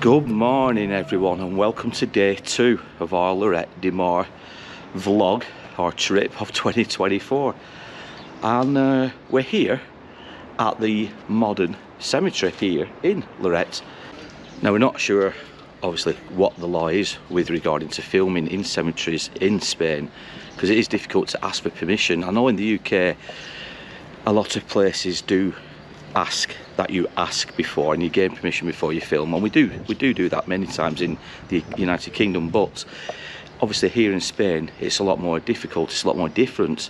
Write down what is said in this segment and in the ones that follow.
Good morning everyone, and welcome to day 2 of our Lloret de Mar vlog, our trip of 2024. And we're here at the modern cemetery here in Lloret. Now we're not sure obviously what the law is with regarding to filming in cemeteries in Spain, because it is difficult to ask for permission. I know in the UK a lot of places do ask that you ask before and you gain permission before you film, and we do that many times in the United Kingdom, but obviously here in Spain it's a lot more difficult, it's a lot more different.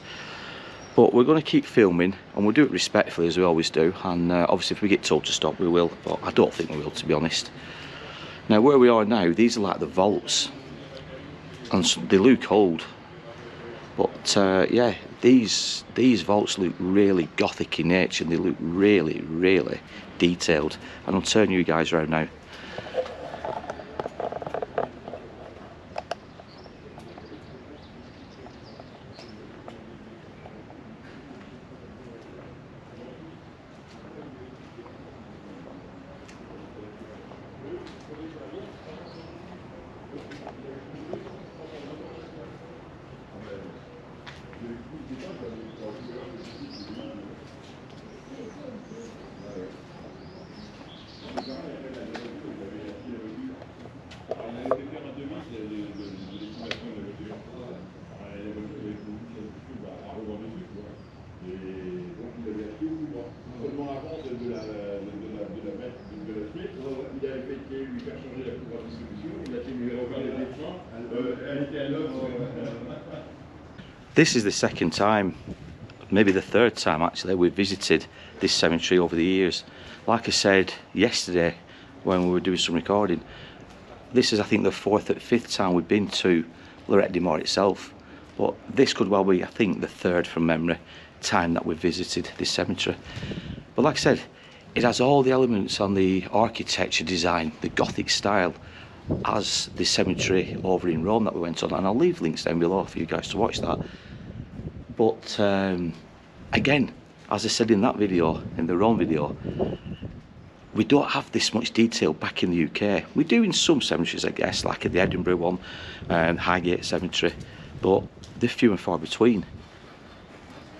But we're going to keep filming and we'll do it respectfully as we always do, and obviously if we get told to stop we will, but I don't think we will, to be honest. Now where we are now, these are like the vaults and they look old, but yeah, these vaults look really gothic in nature and they look really detailed, and I'll turn you guys around now. This is the second time, maybe the third time actually, we've visited this cemetery over the years. Like I said yesterday when we were doing some recording, this is I think the fourth or fifth time we've been to Lloret de Mar itself, but this could well be I think the third from memory time that we've visited this cemetery. But like I said, it has all the elements on the architecture design, the Gothic style, as the cemetery over in Rome that we went on, and I'll leave links down below for you guys to watch that. But again, as I said in that video, in the Rome video, we don't have this much detail back in the UK. We do in some cemeteries, I guess, like at the Edinburgh one, Highgate Cemetery, but they're few and far between.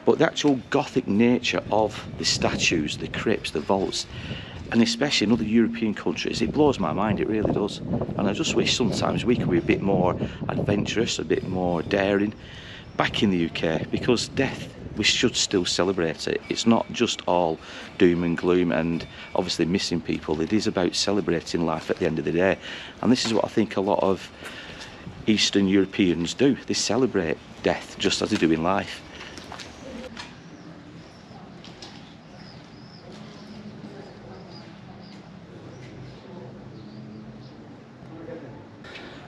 But the actual Gothic nature of the statues, the crypts, the vaults, and especially in other European countries, it blows my mind, it really does. And I just wish sometimes we could be a bit more adventurous, a bit more daring back in the UK, because death, we should still celebrate it. It's not just all doom and gloom and obviously missing people. It is about celebrating life at the end of the day, and this is what I think a lot of Eastern Europeans do. They celebrate death just as they do in life.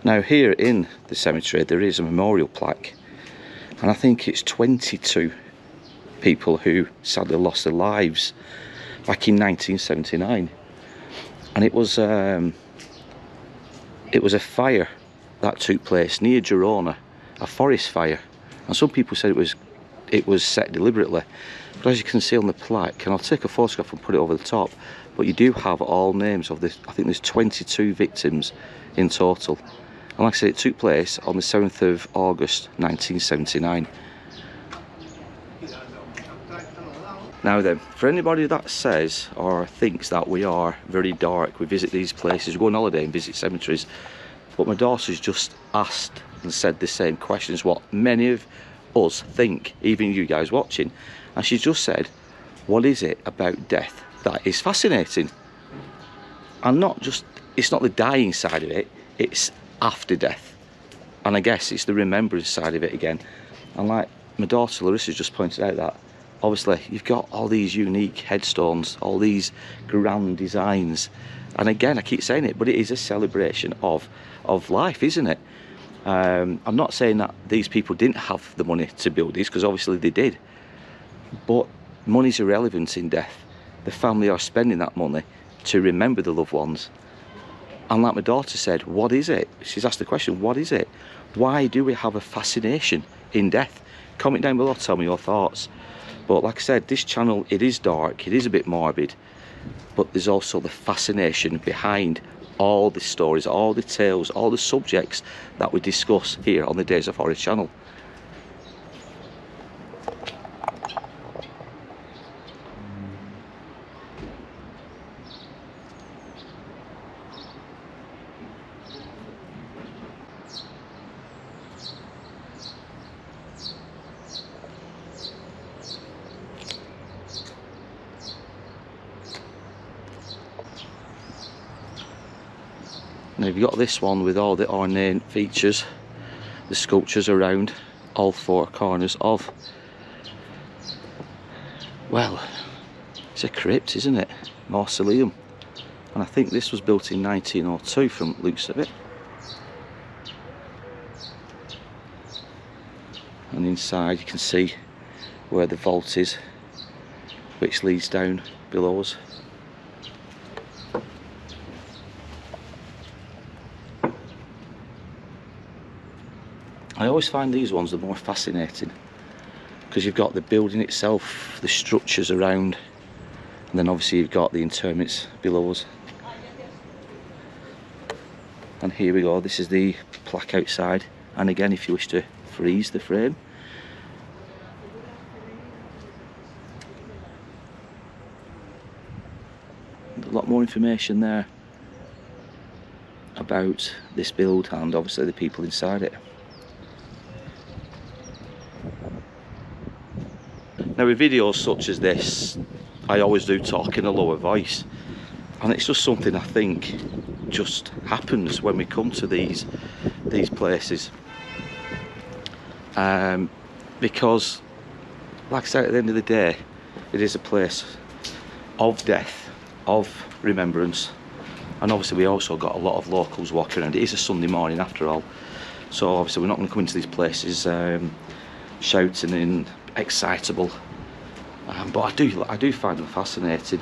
Now here in the cemetery there is a memorial plaque, and I think it's 22 people who sadly lost their lives back in 1979, and it was a fire that took place near Girona, a forest fire, and some people said it was set deliberately, but as you can see on the plaque, and I'll take a photograph and put it over the top, but you do have all names of this. I think there's 22 victims in total. And like I said, it took place on the 7th of August 1979. Now then, for anybody that says or thinks that we are very dark, we visit these places, we go on holiday and visit cemeteries, but my daughter's just asked and said the same question as what many of us think, even you guys watching, and she just said, what is it about death that is fascinating? And not just, it's not the dying side of it, it's after death, and I guess it's the remembrance side of it again. And like my daughter Larissa's just pointed out, that obviously you've got all these unique headstones, all these grand designs, and again I keep saying it, but it is a celebration of life, isn't it? I'm not saying that these people didn't have the money to build these, because obviously they did, but money's irrelevant in death. The family are spending that money to remember the loved ones. And like my daughter said, what is it? She's asked the question, what is it? Why do we have a fascination in death? Comment down below, tell me your thoughts. But like I said, this channel, it is dark, it is a bit morbid, but there's also the fascination behind all the stories, all the tales, all the subjects that we discuss here on the Days of Horror channel. Now you've got this one with all the ornate features, the sculptures around all four corners of, well, it's a crypt, isn't it? Mausoleum. And I think this was built in 1902 from the looks of it. And inside you can see where the vault is, which leads down below us. I always find these ones the more fascinating, because you've got the building itself, the structures around, and then obviously you've got the interments below us. And here we go, this is the plaque outside, and again if you wish to freeze the frame. A lot more information there about this build and obviously the people inside it. Now with videos such as this, I always do talk in a lower voice, and it's just something I think just happens when we come to these places, because like I said, at the end of the day it is a place of death, of remembrance, and obviously we also got a lot of locals walking around. It is a Sunday morning after all, so obviously we're not going to come into these places shouting and excitable, but I do find them fascinating.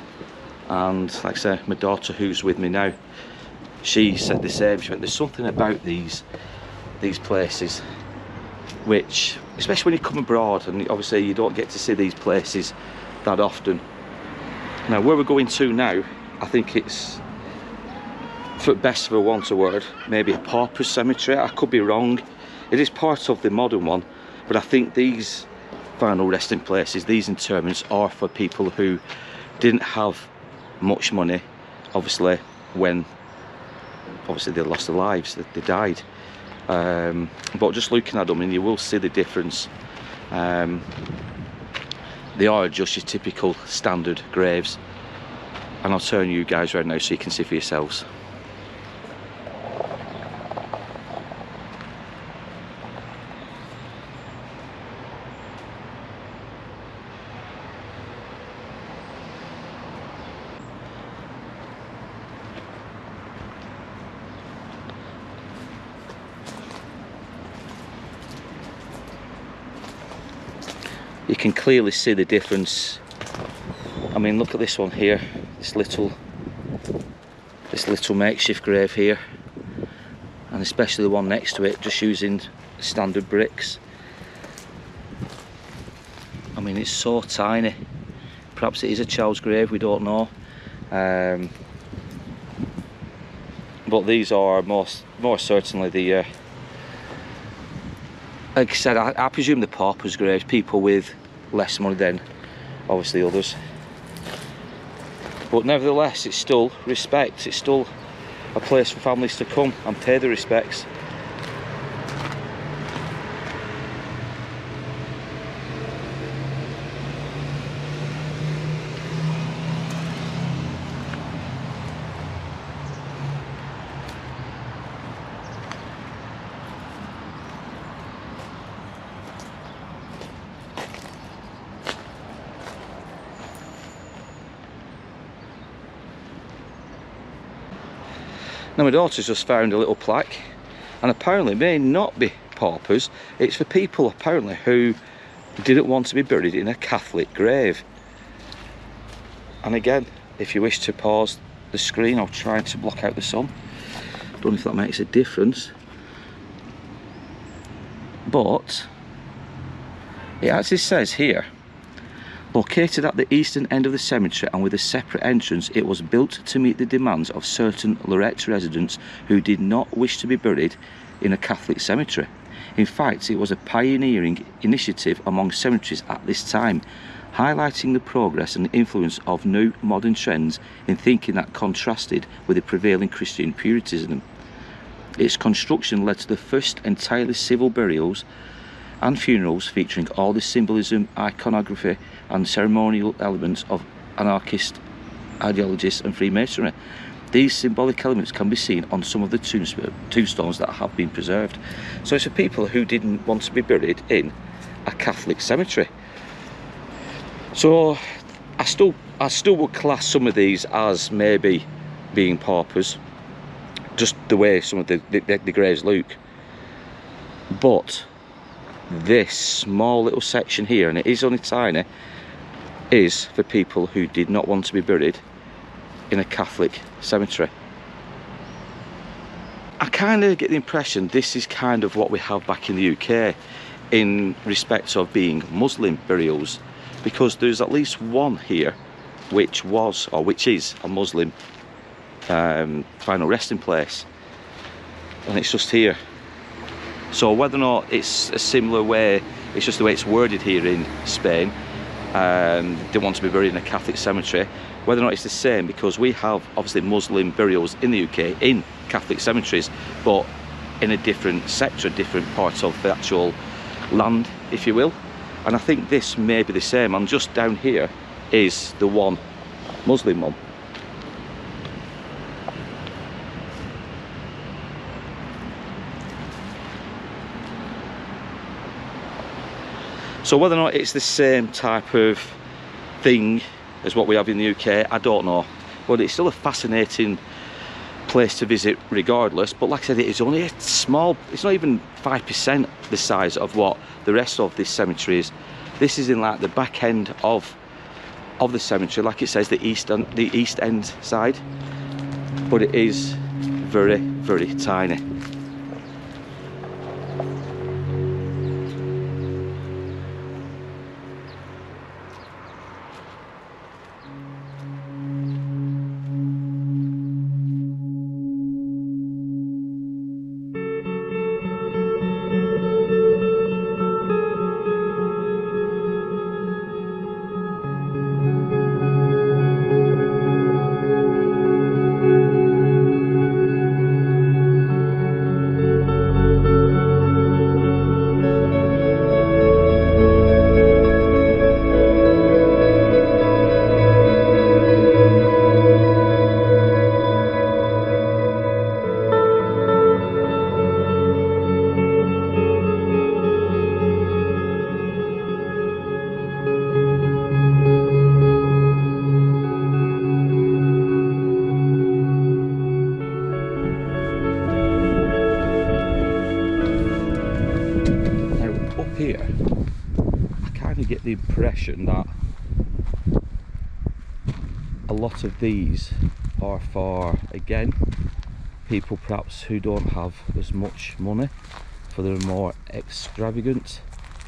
And like I say, my daughter who's with me now, she said the same. She went, there's something about these places which, especially when you come abroad, and obviously you don't get to see these places that often. Now where we're going to now, I think it's, for best for want of a word, maybe a pauper's cemetery. I could be wrong. It is part of the modern one, but I think these final resting places, these interments, are for people who didn't have much money, obviously, when obviously they lost their lives, they died. But just looking at them, and you will see the difference. They are just your typical standard graves, and I'll turn you guys around now so you can see for yourselves. You can clearly see the difference. I mean, look at this one here, this little makeshift grave here, and especially the one next to it, just using standard bricks. I mean, it's so tiny. Perhaps it is a child's grave, we don't know. But these are more certainly the like I said, I presume the paupers' graves, people with less money than obviously others. But nevertheless, it's still respect. It's still a place for families to come and pay their respects. Now my daughter's just found a little plaque, and apparently it may not be paupers, it's for people apparently who didn't want to be buried in a Catholic grave. And again, if you wish to pause the screen, I'll try to block out the sun. Don't know if that makes a difference. But it actually says here, Located at the eastern end of the cemetery and with a separate entrance, it was built to meet the demands of certain Lloret residents who did not wish to be buried in a Catholic cemetery. In fact, it was a pioneering initiative among cemeteries at this time, highlighting the progress and influence of new modern trends in thinking that contrasted with the prevailing Christian Puritanism. Its construction led to the first entirely civil burials and funerals featuring all the symbolism, iconography and ceremonial elements of anarchist ideologies and Freemasonry. These symbolic elements can be seen on some of the tombstones that have been preserved. So it's for people who didn't want to be buried in a Catholic cemetery. So I still would class some of these as maybe being paupers, just the way some of the graves look. But this small little section here, and it is only tiny, is for people who did not want to be buried in a Catholic cemetery. I kind of get the impression this is kind of what we have back in the UK in respect of being Muslim burials, because there's at least one here which is a Muslim final resting place, and it's just here. So whether or not it's a similar way, it's just the way it's worded here in Spain, they want to be buried in a Catholic cemetery, whether or not it's the same, because we have obviously Muslim burials in the UK in Catholic cemeteries, but in a different sector, different part of the actual land, if you will. And I think this may be the same, and just down here is the one Muslim one. So whether or not it's the same type of thing as what we have in the UK, I don't know. But it's still a fascinating place to visit regardless. But like I said, it is only a small, it's not even 5% the size of what the rest of this cemetery is. This is in like the back end of the cemetery, like it says, the east end side. But it is very, very tiny. The impression that a lot of these are for, again, people perhaps who don't have as much money for their more extravagant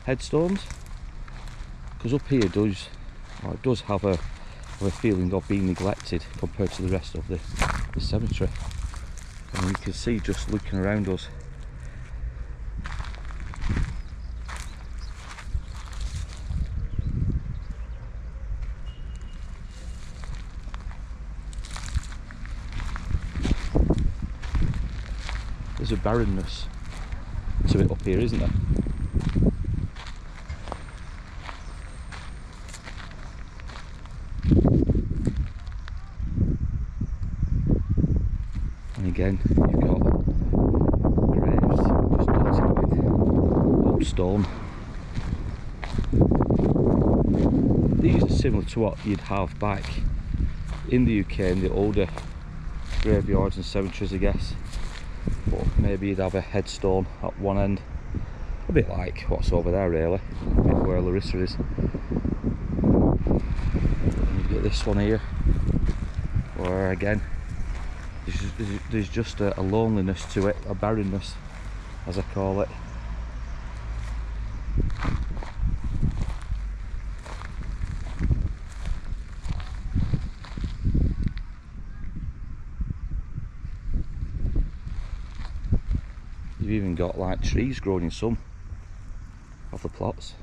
headstones, because up here it does have a feeling of being neglected compared to the rest of the cemetery. And you can see, just looking around us, there's a barrenness to it up here, isn't there? And again, you've got graves just dotted with old stone. These are similar to what you'd have back in the UK in the older graveyards and cemeteries, I guess. But maybe you'd have a headstone at one end, a bit like what's over there really, where Larissa is. And you get this one here, where again there's just a loneliness to it, a barrenness as I call it. They've even got like trees growing in some of the plots.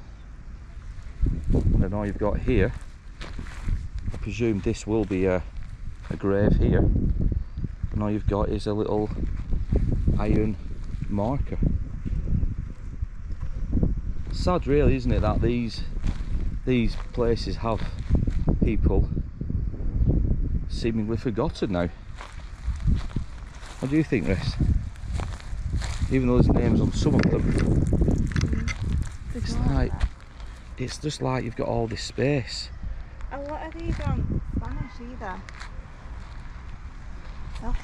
And then all you've got here, I presume this will be a grave here, and all you've got is a little iron marker. Sad really, isn't it, that these places have people seemingly forgotten now. What do you think, Rhys? Even though there's names on some of them, it's just like you've got all this space. A lot of these aren't Spanish either.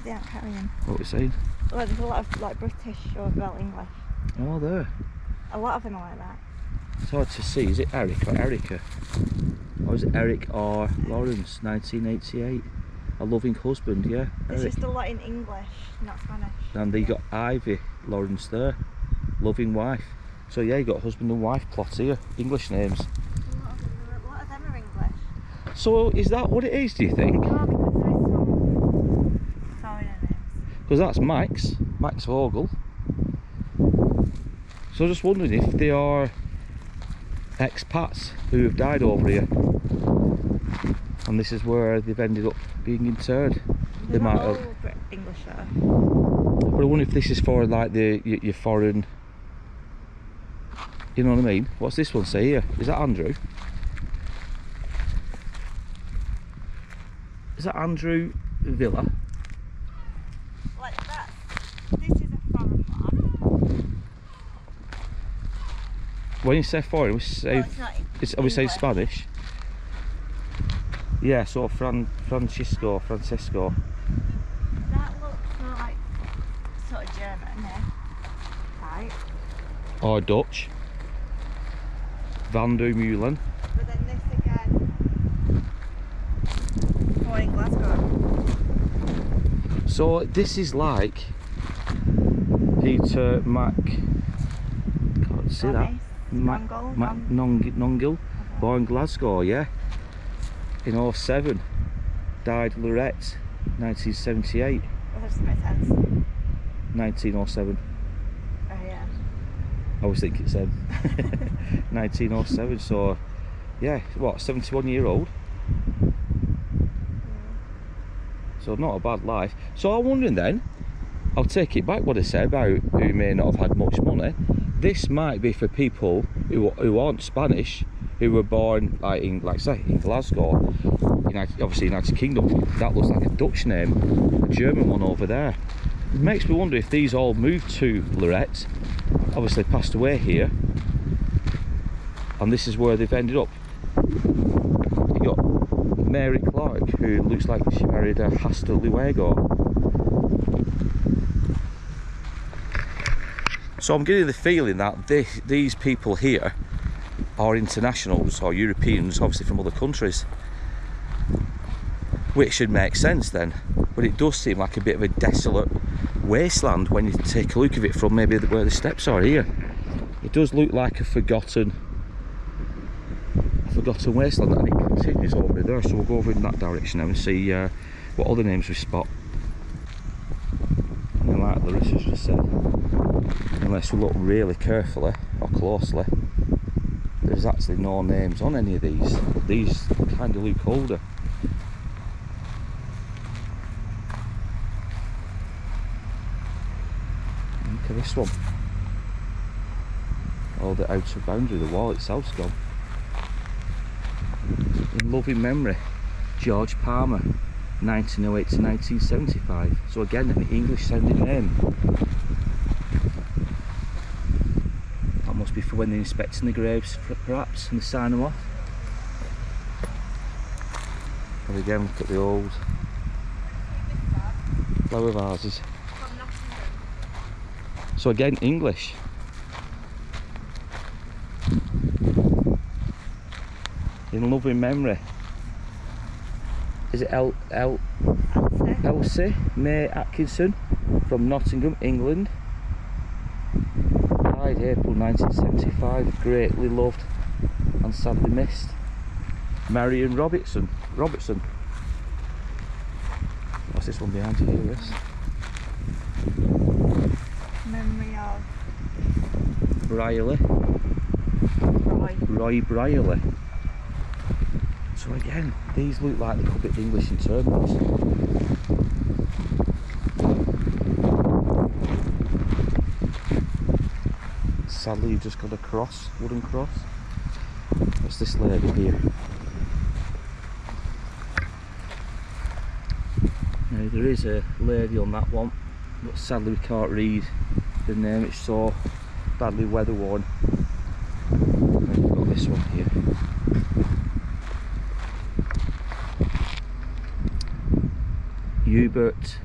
They aren't carrying. What are we saying? Well, there's a lot of like British or well English. Oh, there. A lot of them are like that. It's hard to see. Is it Eric or Erica? Or is it Eric R. Lawrence, 1988? A loving husband, yeah. There's Eric. just a lot in English, not Spanish. And they got Ivy Lawrence there, loving wife. So yeah, you got husband and wife plot here, English names. A lot of them are English. So is that what it is, do you think? No, because there is some foreigner names. Because that's Max Vogel. So I'm just wondering if they are expats who have died over here, and this is where they've ended up being interred. They might have. English though. But I wonder if this is for like your foreign. You know what I mean? What's this one say here? Is that Andrew? Is that Andrew Villa? Like that. This is a foreign one. When you say foreign, we say are we saying Spanish? Yeah, so Francisco. That looks more like sort of German, yeah. Right. Or Dutch. Van der Meulen. But then this again. Born in Glasgow. So this is like Peter Mac. Can't see that. Nongil. Born Glasgow, yeah. In 07. Died Lloret, 1978. Well, that doesn't make sense. 1907. Oh yeah. I always think it's 1907. So yeah, what, 71-year-old. So not a bad life. So I'm wondering then, I'll take it back what I said about who may not have had much money. This might be for people who aren't Spanish, who were born like in Glasgow, obviously United Kingdom. That looks like a Dutch name, a German one over there. It makes me wonder if these all moved to Lloret, obviously passed away here, and this is where they've ended up. You got Mary Clark, who looks like she married a Hasta Luego. So I'm getting the feeling that these people here are internationals or Europeans, obviously from other countries, which should make sense then. But it does seem like a bit of a desolate wasteland when you take a look at it from maybe where the steps are here. It does look like a forgotten wasteland, and it continues over there. So we'll go over in that direction now and see what other names we spot. And like Larissa just said, unless we look really carefully or closely, there's actually no names on any of these. These kind of look older. Look at this one. Oh, the outer boundary, the wall itself's gone. In loving memory, George Palmer, 1908 to 1975. So again, an English sounding name. That must be for when they're inspecting the graves, perhaps, and they sign them off. And again, look at the old flower vases. So again, English. In loving memory. Is it Elsie May Atkinson from Nottingham, England? Died April 1975, greatly loved and sadly missed. Marion Robertson. What's this one behind you here, Liz? Memory of Brierley. Roy Brierley. So again, these look like they could be English interments. Sadly, you've just got a cross, wooden cross. What's this lady here? Now there is a lady on that one, but sadly we can't read the name, it's so badly weather worn. And we've got this one here. Hubert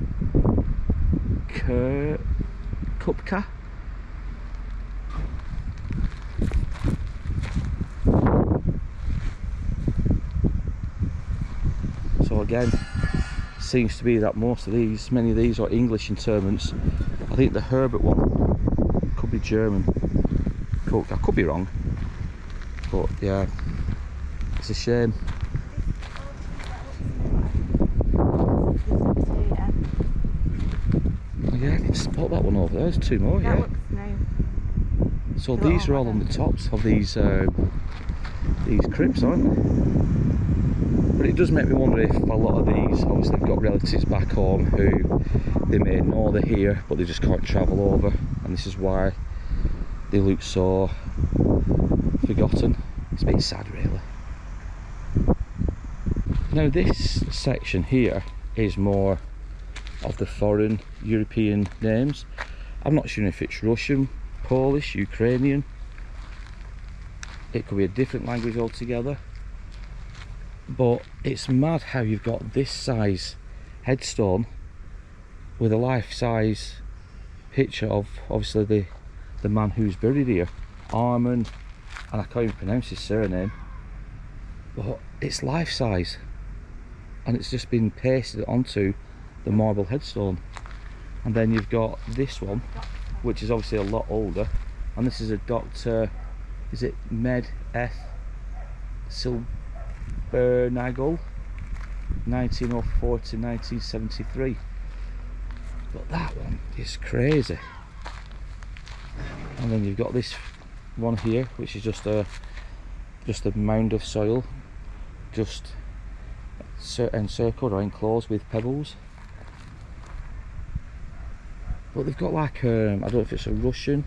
Kupka. So again, seems to be that many of these are English interments. I think the Herbert one could be German. I could be wrong, but yeah, it's a shame. Yeah, I can spot that one over there. There's two more. That looks new. So these are all on the tops of these crypts, aren't they? But it does make me wonder if a lot of these, obviously they've got relatives back home who they may know they're here, but they just can't travel over, and this is why they look so forgotten. It's a bit sad, really. Now this section here is more of the foreign European names. I'm not sure if it's Russian, Polish, Ukrainian. It could be a different language altogether. But it's mad how you've got this size headstone with a life-size picture of obviously the man who's buried here, Armin, and I can't even pronounce his surname, but it's life-size and it's just been pasted onto the marble headstone. And then you've got this one, which is obviously a lot older, and this is a Dr. is it Med F Silbernagel, 1904 to 1973. But that one is crazy. And then you've got this one here, which is just a mound of soil, just encircled or enclosed with pebbles. But they've got like I don't know if it's a Russian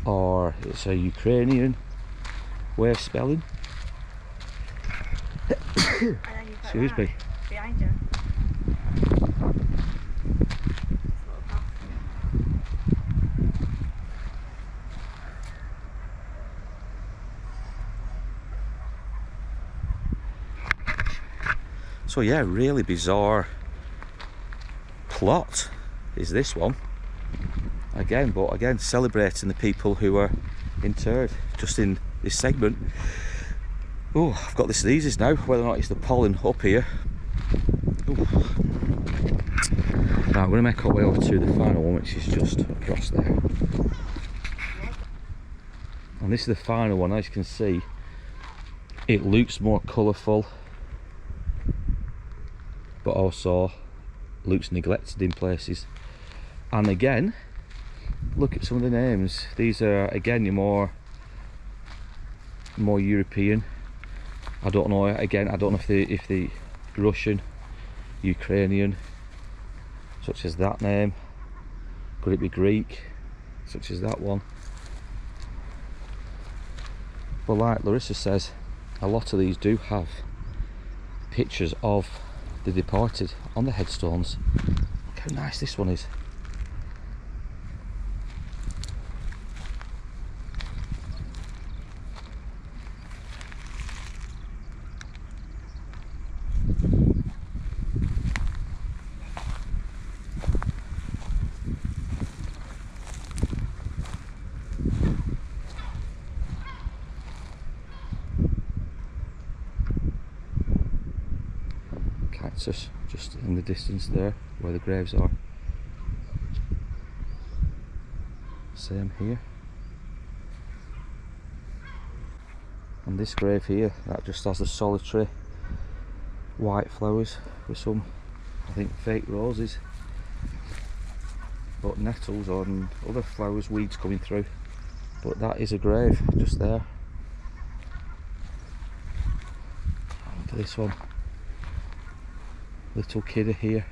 or it's a Ukrainian way of spelling. Excuse me. Behind you. So yeah, really bizarre plot is this one again, but again celebrating the people who are interred just in this segment. Oh, I've got the sneezes now, whether or not it's the pollen up here. Ooh. Right, I'm going to make our way over to the final one, which is just across there. And this is the final one. As you can see, it looks more colourful, but also looks neglected in places. And again, look at some of the names. These are again your more European. I don't know. Again, I don't know if the Russian, Ukrainian, such as that name. Could it be Greek, such as that one? But like Larissa says, a lot of these do have pictures of the departed on the headstones. Look how nice this one is. Just in the distance there where the graves are. Same here. And this grave here, that just has the solitary white flowers with some, I think, fake roses. got nettles and other flowers, weeds coming through. But that is a grave just there. On to this one. Little kidder here.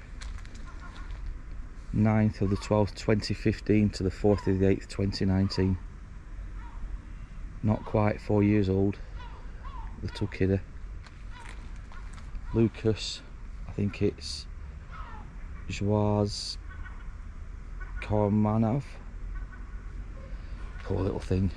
9th of the 12th 2015 to the 4th of the 8th 2019. Not quite 4 years old. Little kidder. Lucas, I think it's Joaz Kormanov. Poor little thing.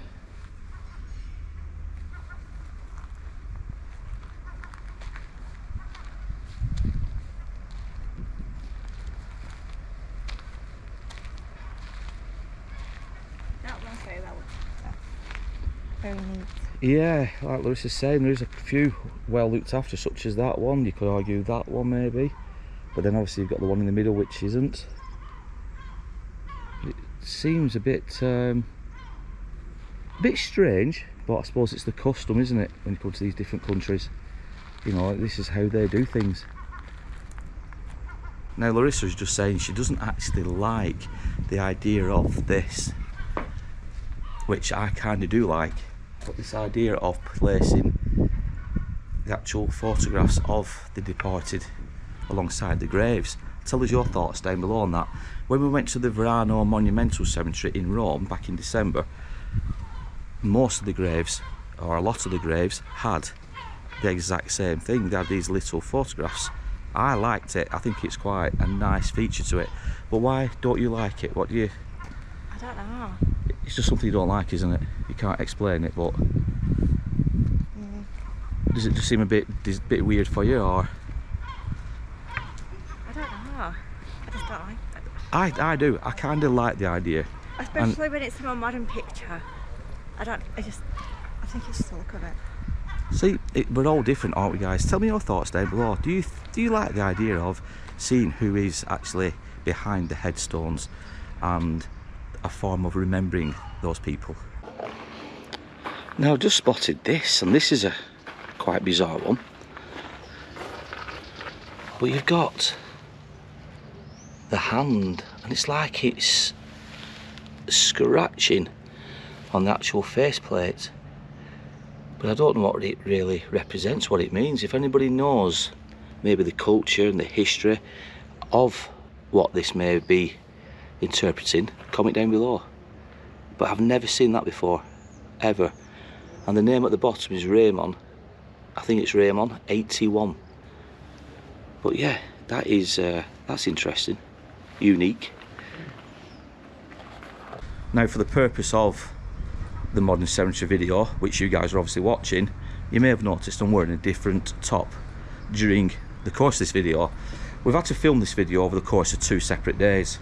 Very neat. Yeah, like Larissa's saying, there's a few well looked after, such as that one. You could argue that one maybe, but then obviously you've got the one in the middle which isn't. It seems a bit strange, but I suppose it's the custom, isn't it, when you come to these different countries. You know, this is how they do things. Now Larissa's just saying she doesn't actually like the idea of this, which I kind of do like. But this idea of placing the actual photographs of the departed alongside the graves. Tell us your thoughts down below on that. When we went to the Verano Monumental Cemetery in Rome back in December, most of the graves, or a lot of the graves, had the exact same thing. They had these little photographs. I liked it. I think it's quite a nice feature to it. But why don't you like it? What do you... I don't know. It's just something you don't like, isn't it? You can't explain it, but does it just seem a bit weird for you, or? I don't know. I just don't like it. I do. I kind of like the idea, especially when it's a more modern picture. I think it's just the look of it. See, we're all different, aren't we, guys? Tell me your thoughts down below. Do you like the idea of seeing who is actually behind the headstones and a form of remembering those people? Now I've just spotted this, and this is a quite bizarre one, but you've got the hand and it's like it's scratching on the actual faceplate, but I don't know what it really represents, what it means. If anybody knows maybe the culture and the history of what this may be interpreting, comment down below. But I've never seen that before, ever. And the name at the bottom is Raymond. I think it's Raymond 81. But yeah, that is that's interesting, unique. Now, for the purpose of the modern cemetery video, which you guys are obviously watching, you may have noticed I'm wearing a different top during the course of this video. We've had to film this video over the course of 2 separate days,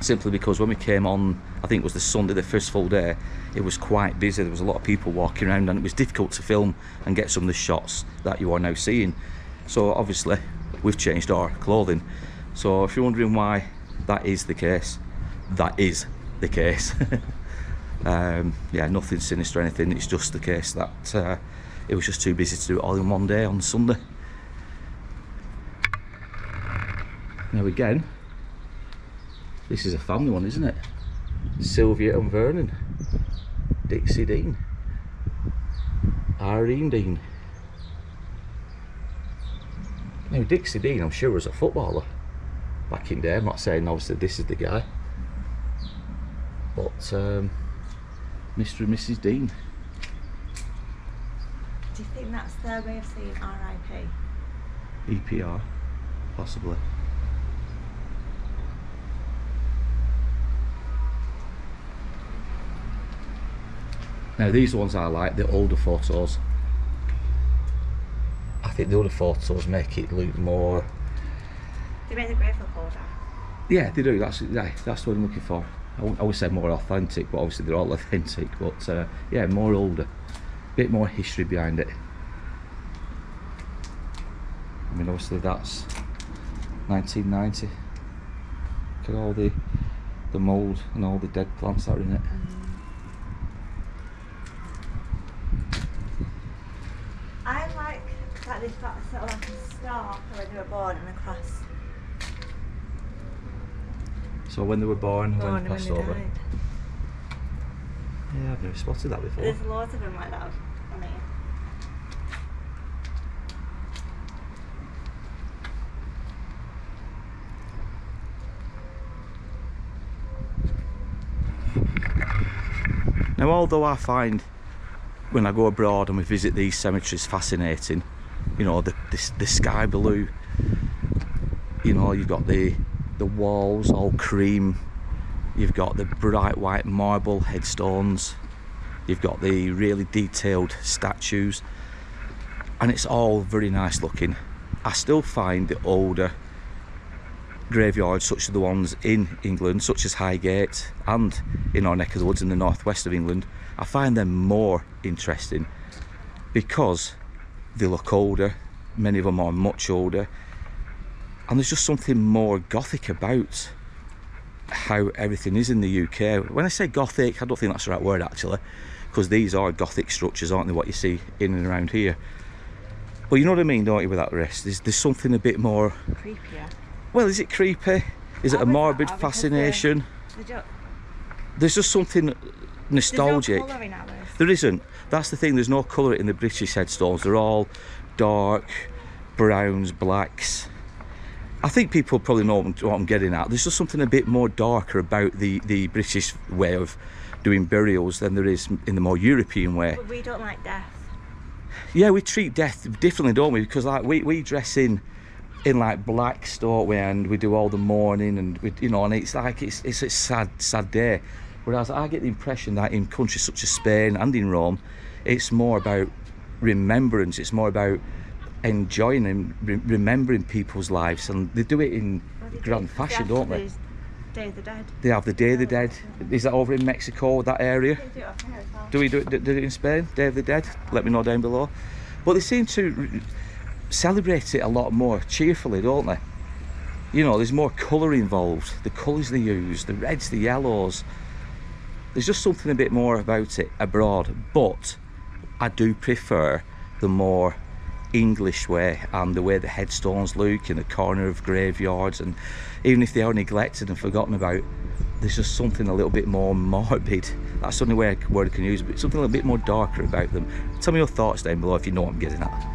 simply because when we came on, I think it was the Sunday, the first full day, it was quite busy. There was a lot of people walking around and it was difficult to film and get some of the shots that you are now seeing. So obviously we've changed our clothing. So if you're wondering why that is the case, that is the case. Yeah, nothing sinister or anything, it's just the case that it was just too busy to do it all in one day on Sunday. Now again, this is a family one, isn't it? Sylvia and Vernon, Dixie Dean, Irene Dean. Now Dixie Dean, I'm sure, was a footballer back in there. I'm not saying obviously this is the guy, but Mr. and Mrs. Dean. Do you think that's their way of saying RIP? EPR, possibly. Now these are the ones I like, the older photos. I think the older photos make it look more... They make the grave look older. Yeah, they do, that's what I'm looking for. I would say more authentic, but obviously they're all authentic, but yeah, more older. Bit more history behind it. I mean, obviously that's 1990. Look at all the mould and all the dead plants that are in it. I like that they've got sort of like a star for when they were born and a cross. So when they were born, when they passed when they over. died. Yeah, I've never spotted that before. There's loads of them like that. I mean. Now, although I find when I go abroad and we visit these cemeteries fascinating, you know, the sky blue, you know, you've got the walls all cream, you've got the bright white marble headstones, you've got the really detailed statues, and it's all very nice looking. I still find the older graveyards, such as the ones in England, such as Highgate, and in our neck of the woods in the northwest of England, I find them more interesting because they look older. Many of them are much older, and there's just something more Gothic about how everything is in the UK. When I say Gothic, I don't think that's the right word actually, because these are Gothic structures, aren't they, what you see in and around here? But you know what I mean, don't you, with that rest? There's something a bit more... Creepier. Well, is it creepy? Is it a morbid fascination? There's just something nostalgic. There's no colour in ours. There isn't. That's the thing, there's no colour in the British headstones. They're all dark, browns, blacks. I think people probably know what I'm getting at. There's just something a bit more darker about the British way of doing burials than there is in the more European way. But we don't like death. Yeah, we treat death differently, don't we? Because like we dress in like blacks, don't we? And we do all the mourning, and we, you know, and it's like it's a sad day. Whereas I get the impression that in countries such as Spain and in Rome, it's more about remembrance. It's more about enjoying and remembering people's lives, and they do it in grand fashion, don't they? Day of the Dead. They have the Day of the Dead. Is that over in Mexico, that area? They do it up here as well. Do we do it in Spain, Day of the Dead? Let me know down below. But they seem to celebrate it a lot more cheerfully, don't they? You know, there's more colour involved. The colours they use, the reds, the yellows. There's just something a bit more about it abroad. But I do prefer the more English way, and the way the headstones look in the corner of graveyards, and even if they are neglected and forgotten about, there's just something a little bit more morbid. That's the only word I can use, but something a little bit more darker about them. Tell me your thoughts down below if you know what I'm getting at.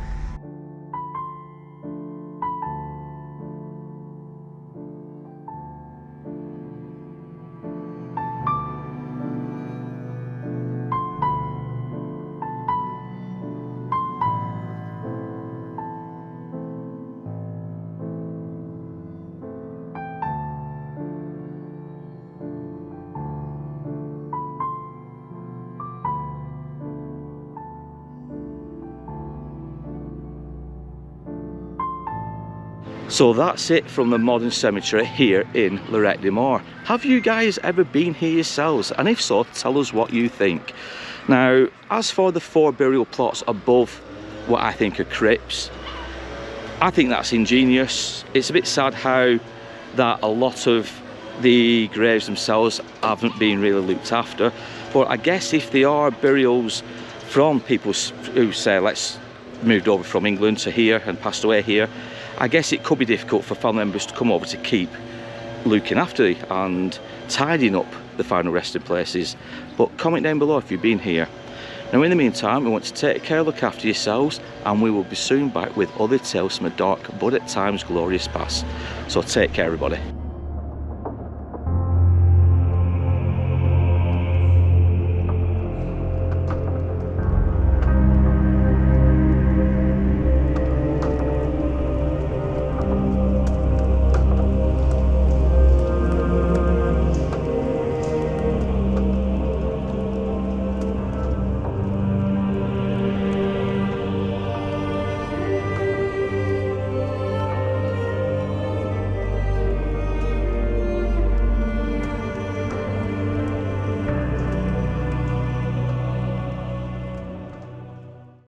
So that's it from the modern cemetery here in Lloret de Mar. Have you guys ever been here yourselves? And if so, tell us what you think. Now, as for the 4 burial plots above what I think are crypts, I think that's ingenious. It's a bit sad how that a lot of the graves themselves haven't been really looked after. But I guess if they are burials from people who say, let's moved over from England to here and passed away here, I guess it could be difficult for family members to come over to keep looking after and tidying up the final resting places. But comment down below if you've been here. Now in the meantime, we want to take care, look after yourselves, and we will be soon back with other tales from a dark but at times glorious past. So take care everybody.